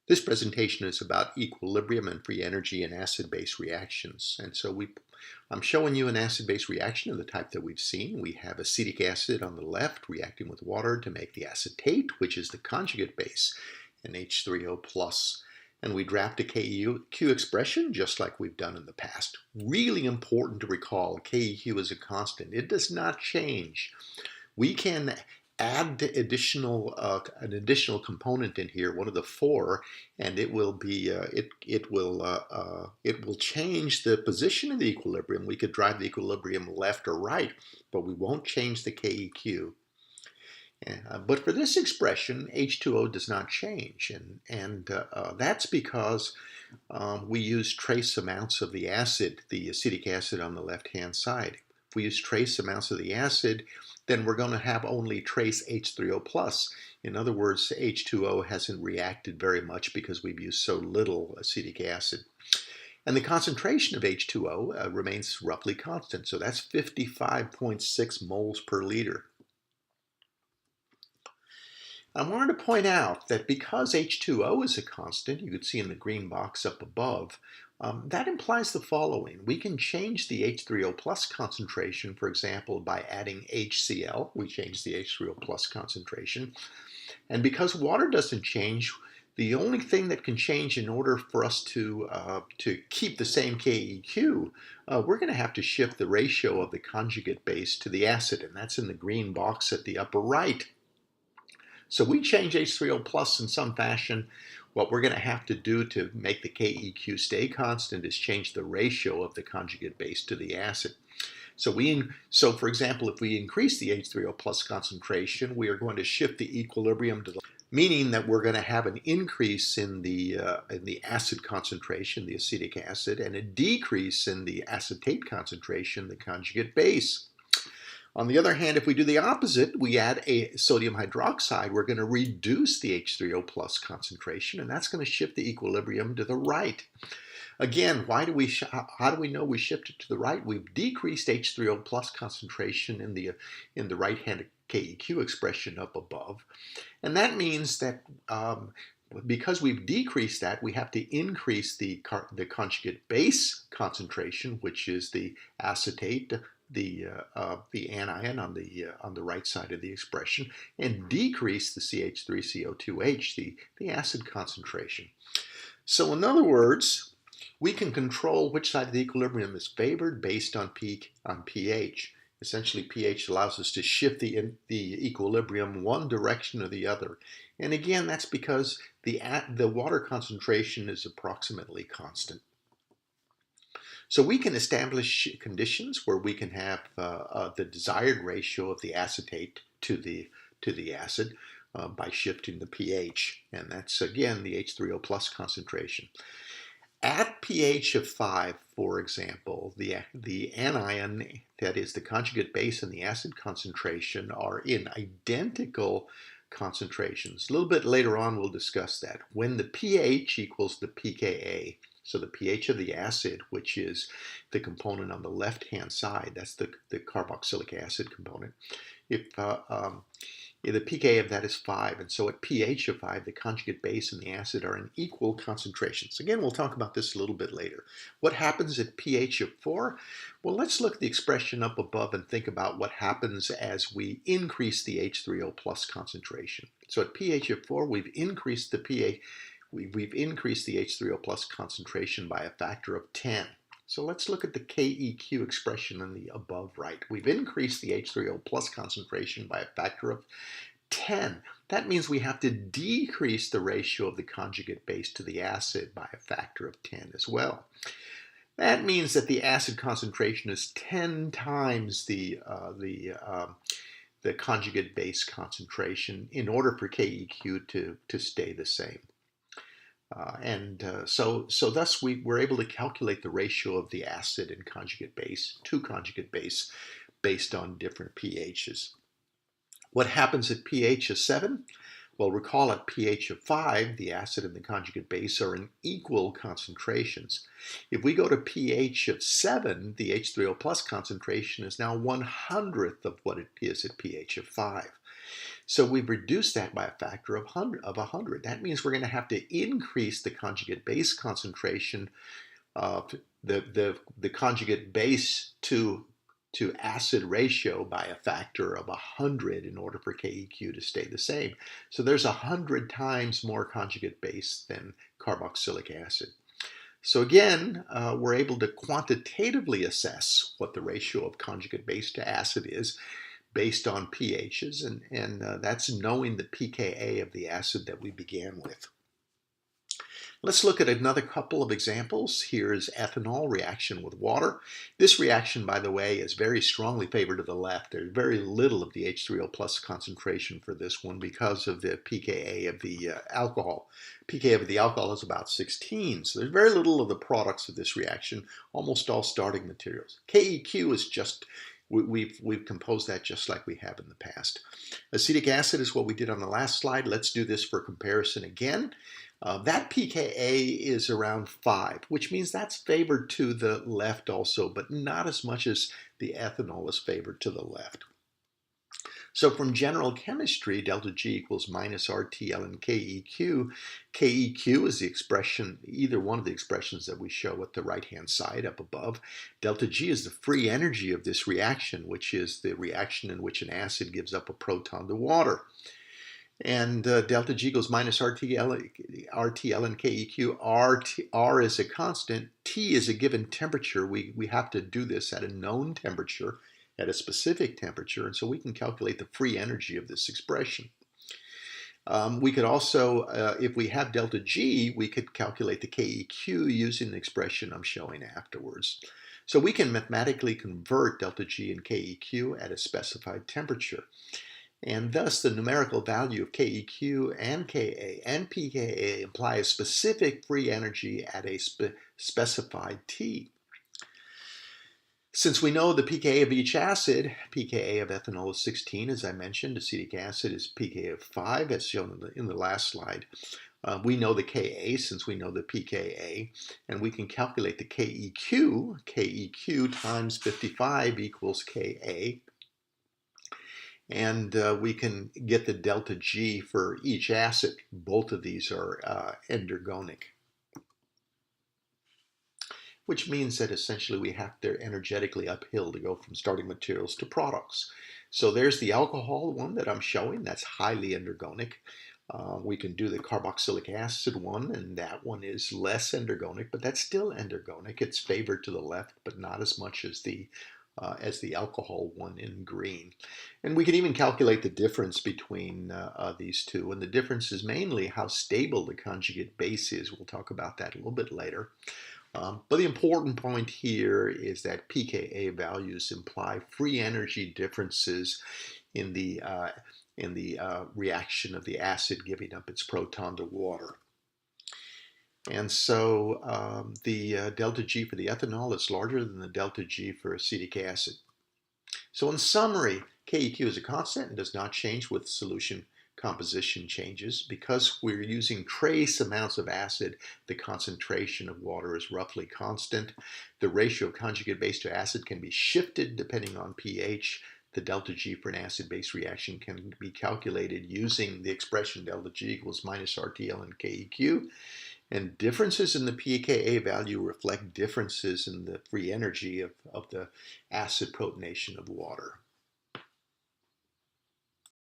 This presentation is about equilibrium and free energy in acid-base reactions. And so I'm showing you an acid-base reaction of the type that we've seen. We have acetic acid on the left reacting with water to make the acetate, which is the conjugate base, and H3O plus. And we draft a KEQ expression just like we've done in the past. Really important to recall, KEQ is a constant. It does not change. We can add an additional component in here, one of the four, and it will change the position of the equilibrium. We could drive the equilibrium left or right, but we won't change the KEQ. But for this expression, H2O does not change, and that's because we use trace amounts of the acid, the acetic acid on the left-hand side. If we use trace amounts of the acid, then we're going to have only trace H3O plus. In other words, H2O hasn't reacted very much because we've used so little acetic acid. And the concentration of H2O remains roughly constant, so that's 55.6 moles per liter. I wanted to point out that because H2O is a constant, you could see in the green box up above, that implies the following. We can change the H3O plus concentration, for example, by adding HCl. We change the H3O plus concentration. And because water doesn't change, the only thing that can change in order for us to keep the same KEQ, we're going to have to shift the ratio of the conjugate base to the acid, and that's in the green box at the upper right. So we change H3O plus in some fashion. What we're going to have to do to make the KEQ stay constant is change the ratio of the conjugate base to the acid. So for example, if we increase the H3O plus concentration, we are going to shift the equilibrium to the, meaning that we're going to have an increase in the acid concentration, the acetic acid, and a decrease in the acetate concentration, the conjugate base. On the other hand, if we do the opposite, we add a sodium hydroxide, we're going to reduce the H3O plus concentration, and that's going to shift the equilibrium to the right. Again, how do we know we shifted to the right? We've decreased H3O plus concentration in the right-hand KEQ expression up above, and that means that because we've decreased that, we have to increase the conjugate base concentration, which is the acetate, the anion on the right side of the expression, and decrease the CH3CO2H, the acid concentration. So in other words, we can control which side of the equilibrium is favored based on pH. Essentially, pH allows us to shift the equilibrium one direction or the other. And again, that's because the water concentration is approximately constant. So we can establish conditions where we can have the desired ratio of the acetate to the acid by shifting the pH, and that's again the H3O plus concentration. At pH of 5, for example, the anion, that is the conjugate base, and the acid concentration are in identical concentrations. A little bit later on we'll discuss that. When the pH equals the pKa, so the pH of the acid, which is the component on the left-hand side, that's the carboxylic acid component, if the pK of that is 5, and so at pH of 5, the conjugate base and the acid are in equal concentrations. Again, we'll talk about this a little bit later. What happens at pH of 4? Well, let's look at the expression up above and think about what happens as we increase the H3O plus concentration. So at pH of 4, we've increased the H3O plus concentration by a factor of 10. So let's look at the KEQ expression in the above right. We've increased the H3O plus concentration by a factor of 10. That means we have to decrease the ratio of the conjugate base to the acid by a factor of 10 as well. That means that the acid concentration is 10 times the conjugate base concentration in order for KEQ to stay the same. So thus we're able to calculate the ratio of the acid and conjugate base to conjugate base based on different pHs. What happens at pH of 7? Well, recall at pH of 5, the acid and the conjugate base are in equal concentrations. If we go to pH of 7, the H3O plus concentration is now 1/100th of what it is at pH of 5. So we've reduced that by a factor of 100. That means we're going to have to increase the conjugate base concentration of the conjugate base to acid ratio by a factor of 100 in order for KEQ to stay the same. So there's 100 times more conjugate base than carboxylic acid. So again, we're able to quantitatively assess what the ratio of conjugate base to acid is based on pHs, and that's knowing the pKa of the acid that we began with. Let's look at another couple of examples. Here's ethanol reaction with water. This reaction, by the way, is very strongly favored to the left. There's very little of the H3O plus concentration for this one because of the pKa of the alcohol. pKa of the alcohol is about 16, so there's very little of the products of this reaction, almost all starting materials. KEQ is just We've composed that just like we have in the past. Acetic acid is what we did on the last slide. Let's do this for comparison again. That pKa is around 5, which means that's favored to the left also, but not as much as the ethanol is favored to the left. So from general chemistry, delta G equals minus RT ln KEQ. KEQ is the expression, either one of the expressions that we show at the right-hand side up above. Delta G is the free energy of this reaction, which is the reaction in which an acid gives up a proton to water. And delta G equals minus RT ln KEQ. R is a constant. T is a given temperature. We have to do this at a known temperature, at a specific temperature, and so we can calculate the free energy of this expression. We could also, if we have delta G, we could calculate the KEQ using the expression I'm showing afterwards. So we can mathematically convert delta G and KEQ at a specified temperature. And thus the numerical value of KEQ and Ka and pKa imply a specific free energy at a specified T. Since we know the pKa of each acid, pKa of ethanol is 16, as I mentioned. Acetic acid is pKa of 5, as shown in the last slide. We know the Ka since we know the pKa, and we can calculate the KEQ. KEQ times 55 equals Ka. And we can get the delta G for each acid. Both of these are endergonic, which means that essentially they're energetically uphill to go from starting materials to products. So there's the alcohol one that I'm showing. That's highly endergonic. We can do the carboxylic acid one, and that one is less endergonic, but that's still endergonic. It's favored to the left, but not as much as the alcohol one in green. And we can even calculate the difference between these two, and the difference is mainly how stable the conjugate base is. We'll talk about that a little bit later. But the important point here is that pKa values imply free energy differences in the reaction of the acid giving up its proton to water. And so the delta G for the ethanol is larger than the delta G for acetic acid. So in summary, KEQ is a constant and does not change with solution composition changes. Because we're using trace amounts of acid, the concentration of water is roughly constant. The ratio of conjugate base to acid can be shifted depending on pH. The delta G for an acid-base reaction can be calculated using the expression delta G equals minus RT ln KEQ. And differences in the pKa value reflect differences in the free energy of the acid protonation of water.